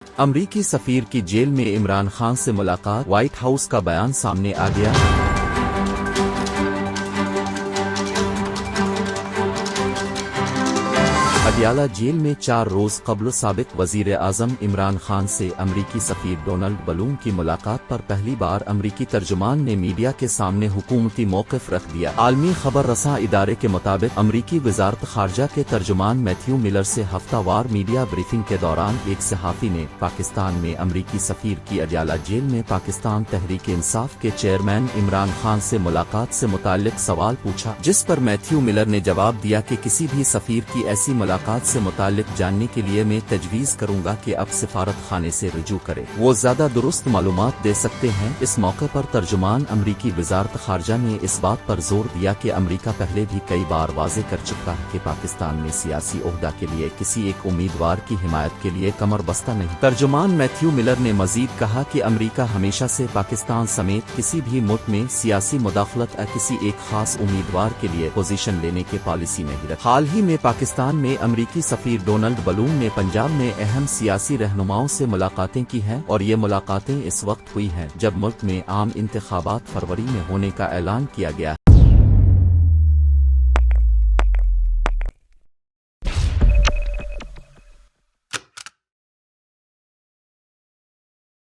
امریکی سفیر کی جیل میں عمران خان سے ملاقات، وائٹ ہاؤس کا بیان سامنے آ گیا۔ اڈیالہ جیل میں 4 روز قبل سابق وزیر اعظم عمران خان سے امریکی سفیر ڈونلڈ بلوم کی ملاقات پر پہلی بار امریکی ترجمان نے میڈیا کے سامنے حکومتی موقف رکھ دیا۔ عالمی خبر رساں ادارے کے مطابق امریکی وزارت خارجہ کے ترجمان میتھیو ملر سے ہفتہ وار میڈیا بریفنگ کے دوران ایک صحافی نے پاکستان میں امریکی سفیر کی اڈیالہ جیل میں پاکستان تحریک انصاف کے چیئرمین عمران خان سے ملاقات سے متعلق سوال پوچھا، جس پر میتھیو ملر نے جواب دیا کہ کسی بھی سفیر کی ایسی ملاقات سے متعلق جاننے کے لیے میں تجویز کروں گا کہ اب سفارت خانے سے رجوع کرے، وہ زیادہ درست معلومات دے سکتے ہیں۔ اس موقع پر ترجمان امریکی وزارت خارجہ نے اس بات پر زور دیا کہ امریکہ پہلے بھی کئی بار واضح کر چکا ہے کہ پاکستان میں سیاسی عہدہ کے لیے کسی ایک امیدوار کی حمایت کے لیے کمر بستہ نہیں۔ ترجمان میتھیو ملر نے مزید کہا کہ امریکہ ہمیشہ سے پاکستان سمیت کسی بھی ملک میں سیاسی مداخلت کسی ایک خاص امیدوار کے لیے پوزیشن لینے کے پالیسی نہیں رکھتی۔ حال ہی میں پاکستان میں امریکی سفیر ڈونلڈ بلوم نے پنجاب میں اہم سیاسی رہنماؤں سے ملاقاتیں کی ہیں، اور یہ ملاقاتیں اس وقت ہوئی ہیں جب ملک میں عام انتخابات فروری میں ہونے کا اعلان کیا گیا